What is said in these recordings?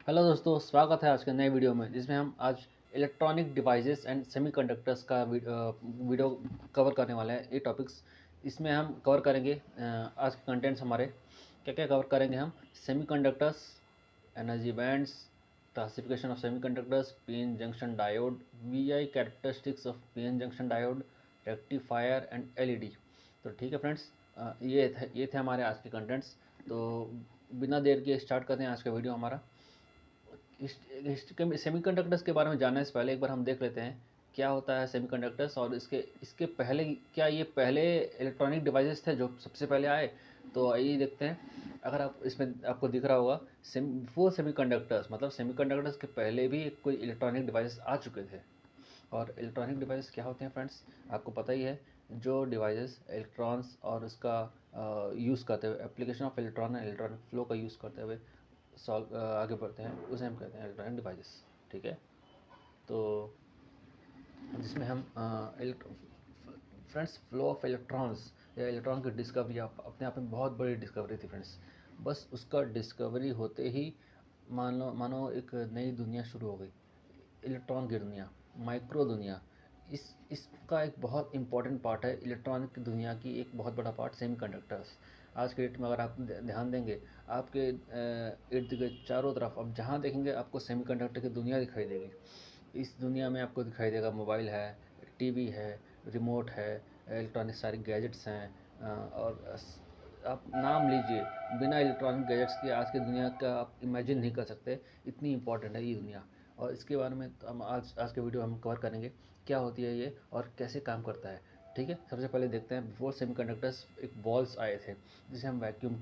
Hello दोस्तों, स्वागत है आज के नए वीडियो में जिसमें हम आज इलेक्ट्रॉनिक डिवाइसेस एंड सेमीकंडक्टर्स का वीडियो कवर करने वाले हैं। ये टॉपिक्स इसमें हम कवर करेंगे। आज के कंटेंट्स हमारे क्या क्या कवर करेंगे हम। Semiconductors, energy bands, classification of semiconductors, PN junction diode, VI characteristics of PN junction diode, rectifier and LED. तो ठीक है फ्रेंड्स, ये थे हमारे आज के कंटेंट्स। तो बिना देर के स्टार्ट करते हैं आज का वीडियो हमारा। सेमीकंडक्टर्स के बारे में जानने से पहले एक बार हम देख लेते हैं क्या होता है सेमीकंडक्टर्स, और इसके इसके पहले क्या ये पहले इलेक्ट्रॉनिक डिवाइसेस थे जो सबसे पहले आए। तो आइए देखते हैं। अगर आप इसमें आपको दिख रहा होगा वो सेमीकंडक्टर्स, मतलब सेमीकंडक्टर्स के पहले भी कोई इलेक्ट्रॉनिक डिवाइसेस आ चुके थे। और इलेक्ट्रॉनिक डिवाइस क्या होते हैं फ्रेंड्स, आपको पता ही है। जो डिवाइसेस इलेक्ट्रॉन्स और उसका यूज़ करते हुए, application of electron and electronic flow का यूज़ करते हुए सॉल्व आगे बढ़ते हैं, उसे हम कहते हैं इलेक्ट्रॉनिक डिवाइसेस। ठीक है। तो जिसमें हम फ्रेंड्स फ्लो ऑफ इलेक्ट्रॉन्स या इलेक्ट्रॉन की डिस्कवरी अपने आप में बहुत बड़ी डिस्कवरी थी फ्रेंड्स। बस उसका डिस्कवरी होते ही मानो मानो एक नई दुनिया शुरू हो गई। इलेक्ट्रॉन की दुनिया, माइक्रो दुनिया, इसका एक बहुत इम्पॉर्टेंट पार्ट है। इलेक्ट्रॉनिक की दुनिया की एक बहुत बड़ा पार्ट सेमीकंडक्टर्स। आज के डेट में अगर आप ध्यान देंगे, आपके इर्द गिर्द चारों तरफ अब जहाँ देखेंगे आपको सेमीकंडक्टर की दुनिया दिखाई देगी। इस दुनिया में आपको दिखाई देगा मोबाइल है, टीवी है, रिमोट है, इलेक्ट्रॉनिक सारे गैजेट्स हैं। और आप नाम लीजिए, बिना इलेक्ट्रॉनिक गैजेट्स के आज की दुनिया का आप इमेजिन नहीं कर सकते, इतनी इंपॉर्टेंट है ये दुनिया। और इसके बारे में तो हम आज के वीडियो हम कवर करेंगे, क्या होती है ये और कैसे काम करता है। ठीक है। सबसे पहले देखते हैं, बिफोर सेमीकंडक्टर्स एक बॉल्स आए थे जिसे हम वैक्यूम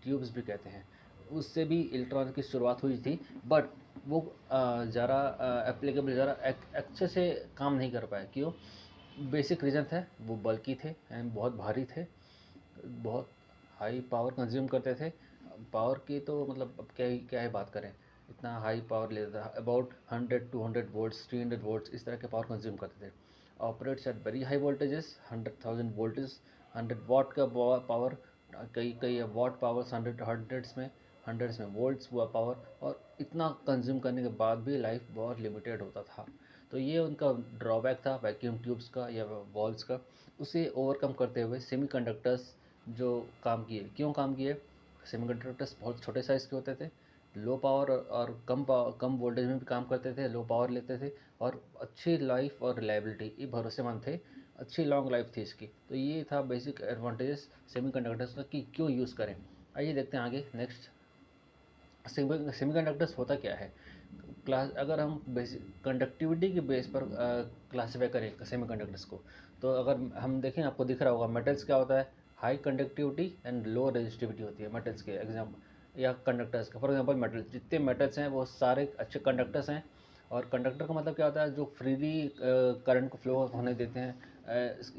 ट्यूब्स भी कहते हैं। उससे भी इलेक्ट्रॉन की शुरुआत हुई थी, बट वो ज़रा एप्लीकेबल, ज़रा अच्छे से काम नहीं कर पाए। क्यों? बेसिक रीज़न था, वो बल्कि थे एंड बहुत भारी थे, बहुत हाई पावर कंज्यूम करते थे। पावर की तो मतलब अब क्या ही बात करें। इतना हाई पावर लेता था, अबाउट 100 200 वोल्ट्स 300 वोल्ट्स इस तरह के पावर कंज्यूम करते थे। Operates at very high voltages, 100,000 voltage, 100 वाट का पावर, कई कई वाट पावर्स, हंड्रेड्स में, वोल्ट्स हुआ पावर। और इतना कंज्यूम करने के बाद भी लाइफ बहुत लिमिटेड होता था। तो ये उनका ड्रॉबैक था वैक्यूम ट्यूब्स का या वॉल्स का। उसे ओवरकम करते हुए सेमीकंडक्टर्स जो काम किए। क्यों काम किए? सेमीकंडक्टर्स बहुत छोटे साइज़ के होते थे, लो पावर और कम वोल्टेज में भी काम करते थे, लो पावर लेते थे, और अच्छी लाइफ और रिलायबिलिटी, ये भरोसेमंद थे। अच्छी लॉन्ग लाइफ थी इसकी। तो ये था बेसिक एडवांटेजेस सेमीकंडक्टर्स का कि क्यों यूज़ करें। आइए देखते हैं आगे नेक्स्ट। सेमीकंडक्टर्स होता क्या है? क्लास अगर हम बेसिक कंडक्टिविटी के बेस पर क्लासीफाई करें सेमीकंडक्टर्स को, तो अगर हम देखें आपको दिख रहा होगा मेटल्स क्या होता है। High conductivity and low resistivity होती है मेटल्स के एग्जाम्पल या कंडक्टर्स का। फॉर एग्जांपल मेटल्स, जितने मेटल्स हैं वो सारे अच्छे कंडक्टर्स हैं। और कंडक्टर का मतलब क्या होता है? जो फ्रीली करंट को फ्लो होने देते हैं।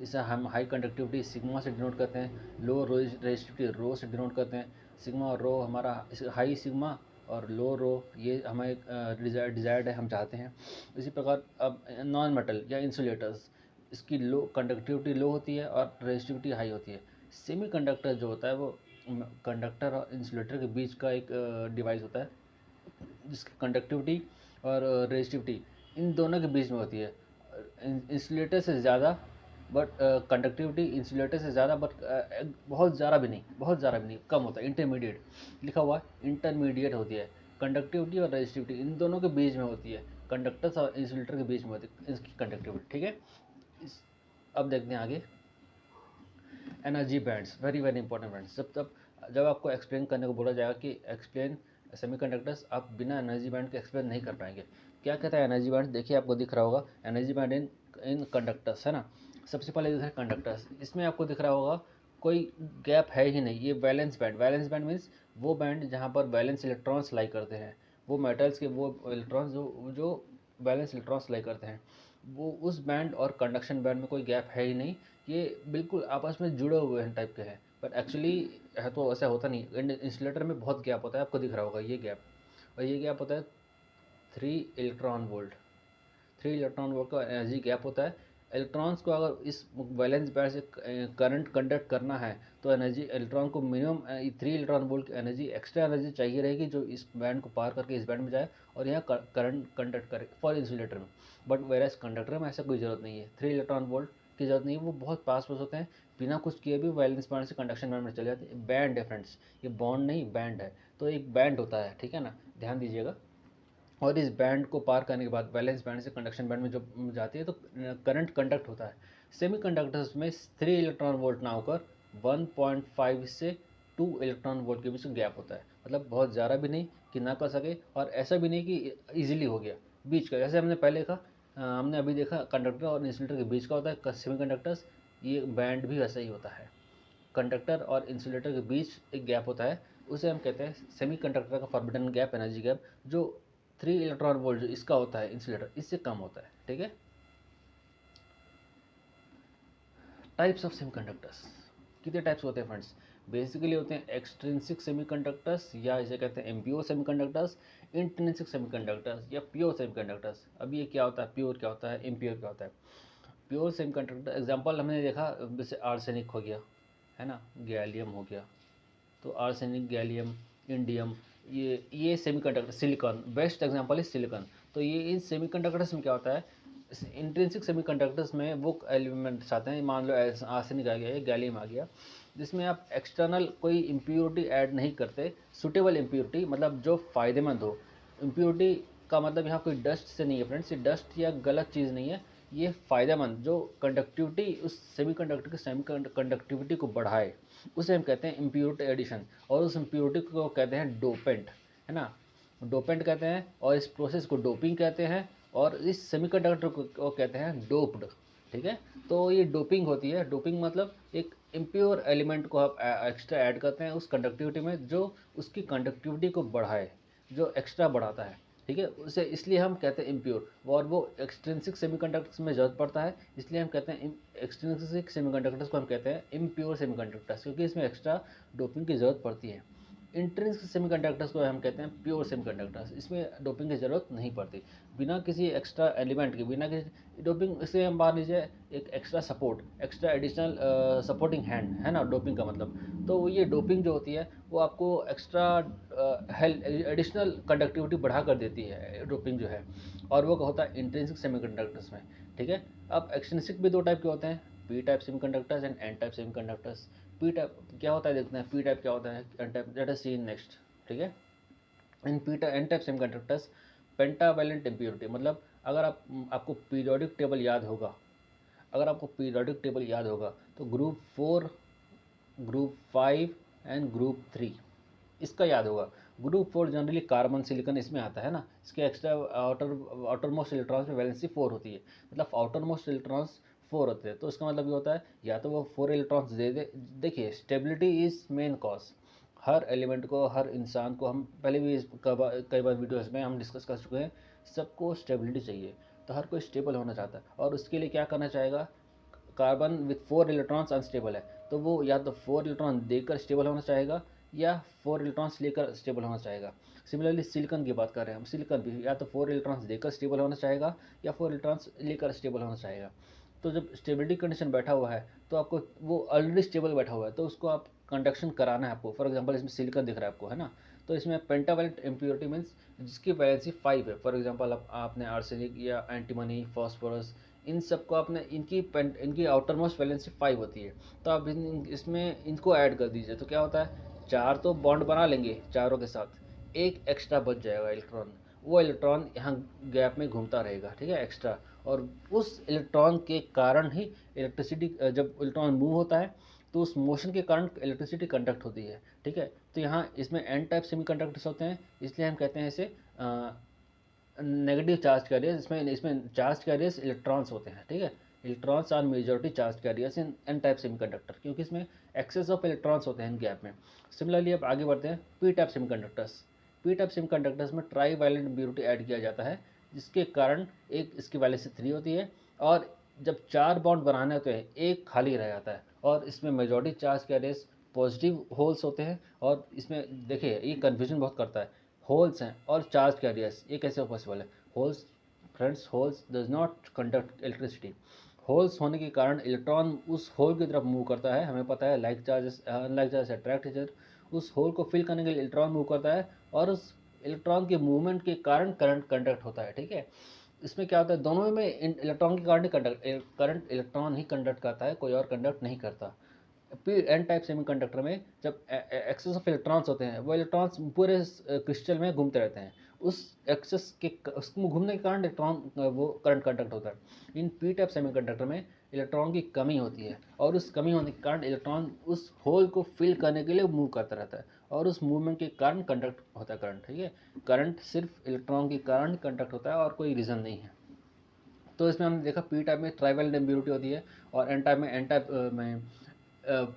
इसे हम हाई कंडक्टिविटी सिग्मा से डिनोट करते हैं, लो रेजिस्टिविटी रो से डिनोट करते हैं। सिग्मा और रो हमारा, हाई सिग्मा और लो रो, ये हमें डिज़ायर्ड है, हम चाहते हैं। इसी प्रकार अब नॉन मेटल या इंसुलेटर्स, इसकी लो कंडक्टिविटी लो होती है और रेजिस्टिविटी हाई होती है। सेमी कंडक्टर जो होता है वो कंडक्टर और इंसुलेटर के बीच का एक डिवाइस होता है, जिसकी कंडक्टिविटी और रेजिस्टिविटी इन दोनों के बीच में होती है। इंसुलेटर से ज़्यादा, बट कंडक्टिविटी इंसुलेटर से ज़्यादा, बट बहुत ज़्यादा भी नहीं, बहुत ज़्यादा भी नहीं, कम होता है। इंटरमीडिएट लिखा हुआ है, इंटरमीडिएट होती है। कंडक्टिविटी और रेजिस्टिविटी इन दोनों के बीच में होती है, कंडक्टर्स और इंसुलेटर के बीच में होती है इसकी कंडक्टिविटी। ठीक है। इस अब देखते हैं आगे। Energy bands, very very important bands. जब आपको एक्सप्लेन करने को बोला जाएगा कि एक्सप्लेन सेमीकंडक्टर्स, आप बिना एनर्जी बैंड के एक्सप्लेन नहीं कर पाएंगे। क्या कहता है एनर्जी बैंड? देखिए आपको दिख रहा होगा एनर्जी बैंड इन इन कंडक्टर्स, है ना। सबसे पहले दिख रहा है कंडक्टर्स, इसमें आपको दिख रहा होगा कोई गैप है ही नहीं। ये valence band, valence band means वो बैंड जहाँ पर वैलेंस इलेक्ट्रॉन्स लाई करते हैं। वो मेटल्स के वो इलेक्ट्रॉन्स जो जो वैलेंस इलेक्ट्रॉन्स लाई करते हैं, वो उस बैंड और कंडक्शन बैंड में कोई गैप है ही नहीं। ये बिल्कुल आपस में जुड़े हुए हैं टाइप के हैं, बट एक्चुअली है तो ऐसा होता नहीं। इंसुलेटर में बहुत गैप होता है, आपको दिख रहा होगा ये गैप। और ये गैप होता है 3 इलेक्ट्रॉन वोल्ट। 3 इलेक्ट्रॉन वोल्ट का एनर्जी गैप होता है। इलेक्ट्रॉन्स को अगर इस वैलेंस बैंड से करंट कंडक्ट करना है तो एनर्जी इलेक्ट्रॉन को मिनिमम 3 इलेक्ट्रॉन वोल्ट की एनर्जी, एक्स्ट्रा एनर्जी चाहिए रहेगी जो इस बैंड को पार करके इस बैंड में जाए और यहाँ करंट कंडक्ट करे फॉर इंसुलेटर में। बट वेरएस कंडक्टर में ऐसा कोई ज़रूरत नहीं है, 3 इलेक्ट्रॉन वोल्ट की ज़रूरत नहीं है, वो बहुत पास होते हैं, बिना कुछ किए भी वैलेंस बैंड से कंडक्शन बैंड में चले जाते हैं। बैंड है फ्रेंड्स, ये बॉन्ड नहीं बैंड है, तो एक बैंड होता है, ठीक है ना, ध्यान दीजिएगा। और इस बैंड को पार करने के बाद वैलेंस बैंड से कंडक्शन बैंड में जब जाती है तो करंट कंडक्ट होता है। सेमी कंडक्टर्स में 3 इलेक्ट्रॉन वोल्ट ना होकर 1.5 से 2 इलेक्ट्रॉन वोल्ट के बीच गैप होता है, मतलब बहुत ज़्यादा भी नहीं कि ना कर सके और ऐसा भी नहीं कि ईजिली हो गया, बीच का। जैसे हमने पहले देखा, हमने अभी देखा कंडक्टर और इंसुलेटर के बीच का होता है सेमी कंडक्टर्स, ये बैंड भी वैसा ही होता है। कंडक्टर और इंसुलेटर के बीच एक गैप होता है, उसे हम कहते हैं सेमी कंडक्टर का फॉरबिडन गैप, एनर्जी गैप, जो 3 इलेक्ट्रॉन वोल्ट जो इसका होता है इंसुलेटर, इससे कम होता है, ठीक है। टाइप्स ऑफ सेमीकंडक्टर्स, कितने टाइप्स होते हैं फ्रेंड्स? बेसिकली होते हैं एक्सट्रिंसिक सेमीकंडक्टर्स या इसे कहते हैं इम्प्योर सेमीकंडक्टर्स, इंट्रिंसिक सेमीकंडक्टर्स या प्योर सेमीकंडक्टर्स। अब ये क्या होता है, प्योर क्या होता है, इम्प्योर क्या होता है? प्योर सेमीकंडक्टर एग्जांपल हमने देखा, जैसे आर्सेनिक हो गया, है ना, गैलियम हो गया, तो आर्सेनिक, गैलियम, इंडियम, ये सेमीकंडक्टर, सिलिकॉन, बेस्ट एग्जांपल है सिलिकॉन। तो ये इन सेमीकंडक्टर्स में क्या होता है, इंट्रिंसिक सेमीकंडक्टर्स में वो एलिमेंट्स आते हैं, मान लो आर्सेनिक आ गया, गैलियम आ गया, जिसमें आप एक्सटर्नल कोई इम्प्योरिटी ऐड नहीं करते, सुटेबल इम्प्योरिटी, मतलब जो फ़ायदेमंद हो। इम्प्योरिटी का मतलब यहाँ कोई डस्ट से नहीं है फ्रेंड्स, ये डस्ट या गलत चीज़ नहीं है, ये फ़ायदेमंद जो कंडक्टिविटी उस सेमीकंडक्टर की कंडक्टिविटी को बढ़ाए, उसे हम कहते हैं इम्प्योरिटी एडिशन, और उस इम्प्योरिटी को कहते हैं डोपेंट, है ना, डोपेंट कहते हैं, और इस प्रोसेस को डोपिंग कहते हैं, और इस सेमीकंडक्टर को कहते हैं डोप्ड, ठीक है। तो ये डोपिंग होती है, डोपिंग मतलब एक इम्प्योर एलिमेंट को आप एक्स्ट्रा ऐड करते हैं उस कंडक्टिविटी में जो उसकी कंडक्टिविटी को बढ़ाए, जो एक्स्ट्रा बढ़ाता है, ठीक है, उसे इसलिए हम कहते हैं इम्प्योर। और वो एक्सट्रिंसिक सेमीकंडक्टर्स में ज़रूरत पड़ता है, इसलिए हम कहते हैं एक्सट्रिंसिक सेमीकंडक्टर्स को हम कहते हैं इम्प्योर सेमीकंडक्टर्स, क्योंकि इसमें एक्स्ट्रा डोपिंग की ज़रूरत पड़ती है। इंट्रिंसिक सेमीकंडक्टर्स को हम कहते हैं प्योर सेमीकंडक्टर्स, इसमें डोपिंग की ज़रूरत नहीं पड़ती, बिना किसी एक्स्ट्रा एलिमेंट के, बिना किसी डोपिंग। इसे हम मान लीजिए एक extra support, extra additional supporting hand, है ना, डोपिंग का मतलब। तो ये डोपिंग जो होती है वो आपको एक्स्ट्रा हेल्थ एडिशनल कंडक्टिविटी बढ़ा कर देती है, डोपिंग जो है, और वो होता है इंट्रिंसिक सेमीकंडक्टर्स में, ठीक है। अब एक्सट्रिंसिक भी दो टाइप के होते हैं, P type semiconductors and N type semiconductors. P type क्या होता है देखते हैं, पी टाइप क्या होता है, N type, let us see next, ठीक है। In P N type semiconductors pentavalent impurity, मतलब अगर आपको पीरियोडिक टेबल याद होगा, अगर आपको पीरियोडिक टेबल याद होगा तो ग्रुप 4, ग्रुप 5 एंड ग्रुप 3, इसका याद होगा। ग्रुप 4 जनरली कार्बन सिलिकॉन इसमें आता है ना, इसके एक्स्ट्रा आउटर मोस्ट इलेक्ट्रॉन्स में वैलेंसी 4 होती है, मतलब आउटर मोस्ट इलेक्ट्रॉन्स 4 होते हैं, तो इसका मतलब ये होता है या तो वो 4 इलेक्ट्रॉन्स दे दे। देखिए stability is main cause, her element को, हर इंसान को, हम पहले भी कई बार वीडियोस में हम डिस्कस कर चुके हैं, सबको स्टेबिलिटी चाहिए, तो हर कोई स्टेबल होना चाहता है, और उसके लिए क्या करना चाहेगा, कार्बन विथ 4 इलेक्ट्रॉन्स अनस्टेबल है, तो वो या तो 4 इलेक्ट्रॉन देकर स्टेबल होना चाहेगा या 4 इलेक्ट्रॉन्स लेकर स्टेबल होना चाहेगा। सिमिलरली सिलिकॉन की बात कर रहे हैं हम, सिलिकॉन भी या तो 4 इलेक्ट्रॉन्स देकर स्टेबल होना चाहेगा या 4 इलेक्ट्रॉन्स लेकर स्टेबल होना चाहेगा। तो जब स्टेबिलिटी कंडीशन बैठा हुआ है तो आपको, वो ऑलरेडी स्टेबल बैठा हुआ है, तो उसको आप कंडक्शन कराना है आपको। फॉर एग्जांपल इसमें सिलिकॉन दिख रहा है आपको, है ना, तो इसमें पेंटावैलेंट इम्प्योरिटी मीन्स जिसकी वैलेंसी 5 है। फॉर एग्जांपल आपने आर्सेनिक या एंटीमनी, फॉस्फोरस, इन सब को आपने, इनकी आउटर मोस्ट वैलेंसी 5 होती है, तो आप इसमें इनको ऐड कर दीजिए, तो क्या होता है, चार तो बॉन्ड बना लेंगे चारों के साथ, एक एक्स्ट्रा बच जाएगा इलेक्ट्रॉन, वो इलेक्ट्रॉन यहाँ गैप में घूमता रहेगा, ठीक है, एक्स्ट्रा। और उस इलेक्ट्रॉन के कारण ही इलेक्ट्रिसिटी, जब इलेक्ट्रॉन मूव होता है तो उस मोशन के कारण इलेक्ट्रिसिटी कंडक्ट होती है, ठीक है। तो यहाँ इसमें एन टाइप सेमीकंडक्टर्स होते हैं, इसलिए हम कहते हैं इसे नेगेटिव चार्ज कैरियर्स, इसमें इसमें चार्ज कैरियर्स इलेक्ट्रॉन्स होते हैं, ठीक है। Electrons are majority charge carriers in N type semiconductor, क्योंकि इसमें एक्सेस ऑफ इलेक्ट्रॉन्स होते हैं गैप में। सिमिलरली अब आगे बढ़ते हैं P type semiconductors. P type semiconductors में ट्राई वैलेंट इम्प्योरिटी ऐड किया जाता है, जिसके कारण एक इसकी वैलेंसी 3 होती है, और जब 4 बॉन्ड बनाने होते हैं एक खाली रह जाता है, और इसमें majority charge carriers positive holes होते हैं। और इसमें देखिए ये कन्फ्यूजन बहुत करता है, होल्स हैं और चार्ज कैरियर्स, ये कैसे पॉसिबल है? Holes, friends, holes does not conduct electricity, holes होने के कारण इलेक्ट्रॉन उस होल की तरफ मूव करता है, हमें पता है like charges unlike charges attract each other, उस होल को फिल करने के लिए इलेक्ट्रॉन मूव करता है और उस इलेक्ट्रॉन के मूवमेंट के कारण करंट कंडक्ट होता है, ठीक है। इसमें क्या होता है, दोनों में इलेक्ट्रॉन के कारण ही करंट इलेक्ट्रॉन ही कंडक्ट करता है, कोई और कंडक्ट नहीं करता। पी एन टाइप सेमीकंडक्टर में जब एक्सेस ऑफ इलेक्ट्रॉन्स होते हैं, वो इलेक्ट्रॉन्स पूरे क्रिस्टल में घूमते रहते हैं, उस एक्सेस के उसको घूमने के कारण इलेक्ट्रॉन वो करंट कंडक्ट होता है। इन पी टाइप सेमीकंडक्टर में इलेक्ट्रॉन की कमी होती है और उस कमी होने के कारण इलेक्ट्रॉन उस होल को फिल करने के लिए मूव करता रहता है और उस मूवमेंट के कारण कंडक्ट होता है करंट, ठीक है। करंट सिर्फ इलेक्ट्रॉन के कारण कंडक्ट होता है और कोई रीज़न नहीं है। तो इसमें हमने देखा पी टाइप में ट्राइवैलेंट इम्प्योरिटी होती है और एन टाइप में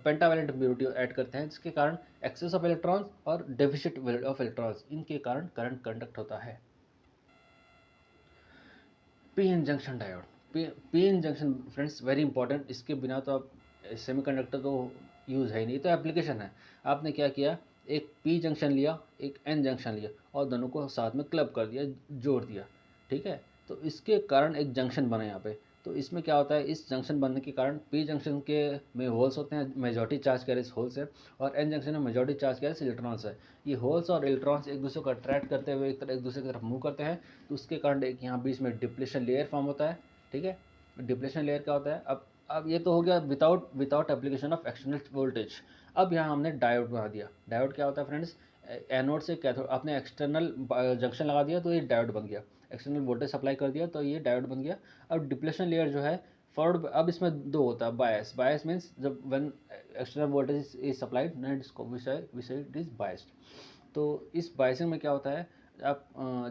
पेंटावैलेंट इम्प्योरिटी ऐड करते हैं, जिसके कारण एक्सेस ऑफ इलेक्ट्रॉन्स और डेफिसिट ऑफ इलेक्ट्रॉन्स, इनके कारण करंट कंडक्ट होता है। P N junction diode, P N junction friends very important, इसके बिना तो आप सेमीकंडक्टर तो यूज़ है ही नहीं, तो एप्लीकेशन है। आपने क्या किया, एक पी जंक्शन लिया, एक एन जंक्शन लिया और दोनों को साथ में क्लब कर दिया, जोड़ दिया, ठीक है। तो इसके कारण एक जंक्शन बना यहाँ पे। तो इसमें क्या होता है, इस जंक्शन बनने के कारण पी जंक्शन के में होल्स होते हैं, मेजॉरिटी चार्ज कैरियर्स होल्स है, और एन जंक्शन में मेजॉरिटी चार्ज कैरियर्स इलेक्ट्रॉन्स है। ये होल्स और इलेक्ट्रॉन्स एक दूसरे को अट्रैक्ट करते हुए एक दूसरे की तरफ मूव करते हैं, तो उसके कारण एक यहाँ बीच में डिप्लेशन लेयर फॉर्म होता है, ठीक है। डिप्लेशन लेयर क्या होता है, अब ये तो हो गया without application of external voltage. अब यहाँ हमने डायोड बना दिया। डायोड क्या होता है फ्रेंड्स, एनोड से कैथोड आपने एक्सटर्नल जंक्शन लगा दिया तो ये डायोड बन गया, एक्सटर्नल वोल्टेज सप्लाई कर दिया तो ये डायोड बन गया। अब डिप्लेशन लेयर जो है फॉरवर्ड, अब इसमें दो होता है, बायस। बायस मीन्स जब when external voltage is supplied then it is biased. तो इस बायसिंग में क्या होता है, आप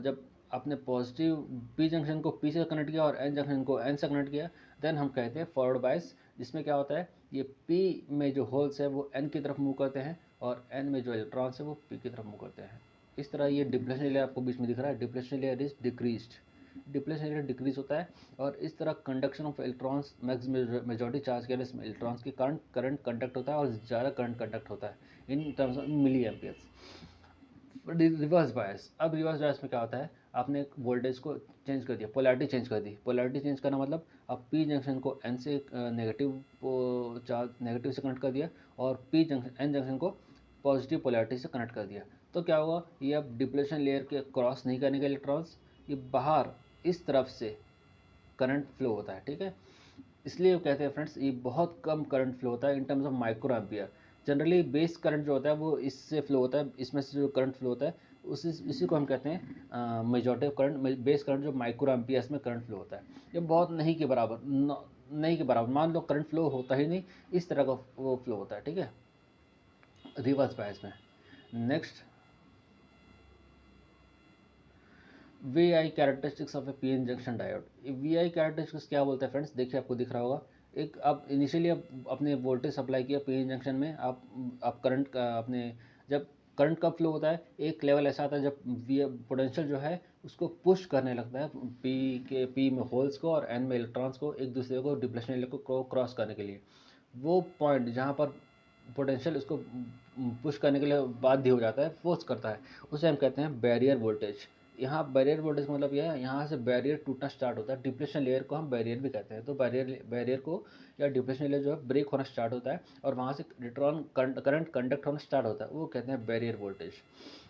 जब आपने पॉजिटिव पी जंक्शन को पी से कनेक्ट किया और एन जंक्शन को एन से कनेक्ट किया, देन हम कहते हैं फॉरवर्ड बायस, जिसमें क्या होता है, ये पी में जो होल्स है वो एन की तरफ मूव करते हैं और एन में जो इलेक्ट्रॉन्स है वो पी की तरफ मूव करते हैं। इस तरह ये डिप्लेशन लेयर आपको बीच में दिख रहा है, depletion layer is decreased, depletion layer decrease होता है और इस तरह conduction of electrons majority charge के इलेक्ट्रॉन्स के कारण करंट कंडक्ट होता है और ज़्यादा करंट कंडक्ट होता है in terms of milli amperes. Reverse bias, अब रिवर्स बायस में क्या होता है, आपने एक वोल्टेज को चेंज कर दिया, पोलैरिटी चेंज कर दी। पोलैरिटी चेंज करना मतलब आप पी जंक्शन को एन से नेगेटिव चार्ज नेगेटिव से कनेक्ट कर दिया और पी जंक्शन एन जंक्शन को पॉजिटिव पोलैरिटी से कनेक्ट कर दिया। तो क्या हुआ, ये अब डिप्लेशन लेयर के क्रॉस नहीं करने के इलेक्ट्रॉन्स, ये बाहर इस तरफ से करंट फ्लो होता है, ठीक है। इसलिए कहते हैं फ्रेंड्स, ये बहुत कम करंट फ्लो होता है in terms of micro ampere. Generally base current जो होता है वो इससे फ्लो होता है, इसमें से जो करंट फ्लो होता है इसी को हम कहते हैं मेजॉरिटी करंट, बेस करंट जो माइक्रो एम्पियर्स में करंट फ्लो होता है। ये बहुत नहीं के बराबर, नहीं के बराबर, मान लो करंट फ्लो होता ही नहीं, इस तरह का वो फ्लो होता है, ठीक है, रिवर्स बायस में। Next, V I characteristics of a P N junction diode. V I characteristics क्या बोलते हैं फ्रेंड्स, देखिए आपको दिख रहा होगा, एक आप इनिशियली आप अपने वोल्टेज सप्लाई किया पी एन जंक्शन में, आप करंट का अपने, जब करंट कब फ्लो होता है, एक लेवल ऐसा आता है जब वी पोटेंशियल जो है उसको पुश करने लगता है पी में होल्स को और एन में इलेक्ट्रॉन्स को एक दूसरे को डिप्लेशन लेयर को क्रॉस करने के लिए। वो पॉइंट जहाँ पर पोटेंशियल उसको पुश करने के लिए बाध्य हो जाता है, फोर्स करता है, उसे हम कहते हैं बैरियर वोल्टेज। यहाँ बैरियर वोल्टेज मतलब यह है, यहाँ से बैरियर टूटना स्टार्ट होता है, डिप्लेशन लेयर को हम बैरियर भी कहते हैं। तो बैरियर को या डिप्लेशन लेयर जो है ब्रेक होना स्टार्ट होता है और वहाँ से इलेक्ट्रॉन करंट कंडक्ट होना स्टार्ट होता है, वो कहते हैं बैरियर वोल्टेज।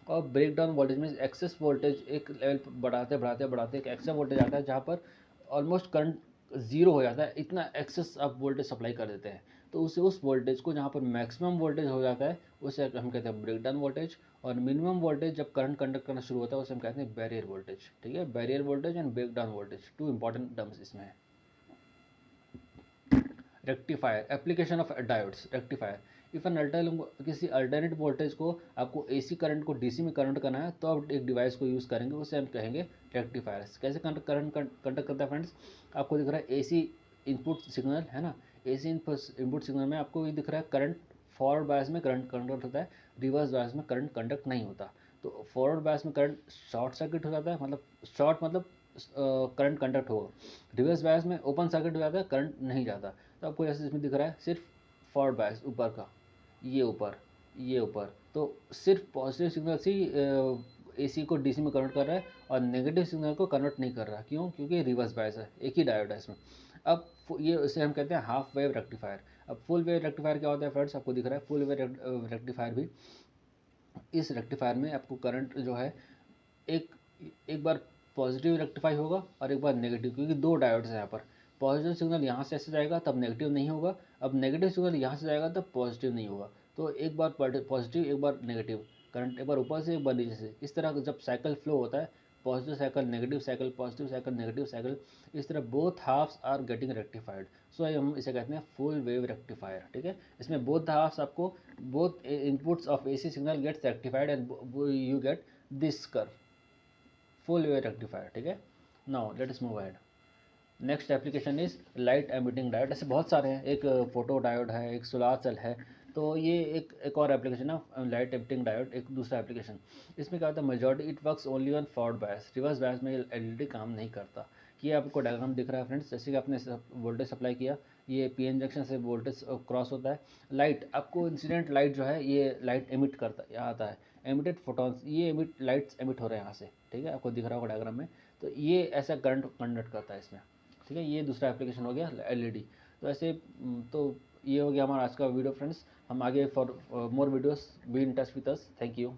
और ब्रेक डाउन वोल्टेज में एक्सेस वोल्टेज एक लेवल बढ़ाते बढ़ाते बढ़ाते एक एक्सेस वोल्टेज आता है जहाँ पर ऑलमोस्ट करंट ज़ीरो हो जाता है, इतना एक्सेस आप वोल्टेज सप्लाई कर देते हैं। तो उसे उस वोल्टेज को जहाँ पर मैक्सिमम वोल्टेज हो जाता है उसे हम कहते हैं ब्रेक डाउन वोल्टेज। और मिनिमम वोल्टेज जब करंट कंडक्ट करना शुरू होता है उसे हम कहते हैं बैरियर वोल्टेज, ठीक है। Barrier voltage and break down voltage, two important terms इसमें है। Rectifier, application of diodes. Rectifier, if an किसी अल्टरनेट वोल्टेज को आपको एसी करंट को डीसी में कन्वर्ट करना है तो आप एक डिवाइस को यूज़ करेंगे, उसे हम कहेंगे रेक्टिफायर्स। कैसे करंट कंडक्ट करता है फ्रेंड्स, आपको दिख रहा है एसी इनपुट सिग्नल है ना, एसी इनपुट सिग्नल में आपको ये दिख रहा है करंट फॉरवर्ड बायस में करंट कंडक्ट होता है, रिवर्स बायस में करंट कंडक्ट नहीं होता। तो फॉरवर्ड बायस में करंट शॉर्ट सर्किट हो जाता है, मतलब शॉर्ट मतलब करंट कंडक्ट होगा, रिवर्स बायस में ओपन सर्किट हो जाता है, करंट नहीं जाता। तो आपको जैसे इसमें दिख रहा है सिर्फ फॉरवर्ड बायस ऊपर का, ये ऊपर ये ऊपर, तो सिर्फ पॉजिटिव सिग्नल से एसी को डीसी में कन्वर्ट कर रहा है और नेगेटिव सिग्नल को कन्वर्ट नहीं कर रहा। क्यों, क्योंकि रिवर्स बायस है, एक ही डायोड है इसमें। ये इसे हम कहते हैं हाफ वेव रेक्टिफायर। अब फुल वेव रेक्टिफायर क्या होता है फ्रेंड्स, आपको दिख रहा है फुल वेव रेक्टिफायर भी, इस रेक्टिफायर में आपको करंट जो है एक एक बार पॉजिटिव रेक्टिफाई होगा और एक बार नेगेटिव, क्योंकि दो डायोड्स हैं यहाँ पर। पॉजिटिव सिग्नल यहाँ से ऐसे जाएगा तब नेगेटिव नहीं होगा, अब नेगेटिव सिग्नल यहाँ से जाएगा तब पॉजिटिव नहीं होगा। तो एक बार पॉजिटिव एक बार नेगेटिव करंट, एक बार ऊपर से एक बार नीचे से, इस तरह जब साइकिल फ्लो होता है, positive cycle negative cycle positive cycle negative cycle, इस तरह both halves are getting rectified. So हम इसे कहते हैं फुल वेव रेक्टिफायर। ठीक है, इसमें बोथ द हाफ्स आपको, both inputs of AC signal gets rectified and you get this curve, full wave rectifier. ठीक है, now let us move ahead. Next application is light emitting diode. ऐसे बहुत सारे हैं, एक फोटो डायोड है, एक सोलार सेल है, तो ये एक और एप्लीकेशन है लाइट एमिटिंग डायोड, एक दूसरा एप्लीकेशन। इसमें क्या होता है, majority it works only on forward bias, reverse bias में एलईडी काम नहीं करता। ये आपको डायग्राम दिख रहा है फ्रेंड्स, जैसे कि आपने वोल्टेज सप्लाई किया, ये पीएन जंक्शन से वोल्टेज क्रॉस होता है, लाइट आपको इंसिडेंट लाइट जो है ये लाइट एमिट करता आता है, एमिटेड फोटॉन्स, ये एमिट लाइट्स एमिट हो रहे हैं यहाँ से। ठीक है, आपको दिख रहा होगा डायग्राम में, तो ये ऐसा करंट कंडक्ट करता है इसमें। ठीक है, ये दूसरा एप्लीकेशन हो गया एलईडी। तो ऐसे तो ये हो गया हमारा आज का वीडियो फ्रेंड्स। हम आगे for more videos be in touch with us. Thank you.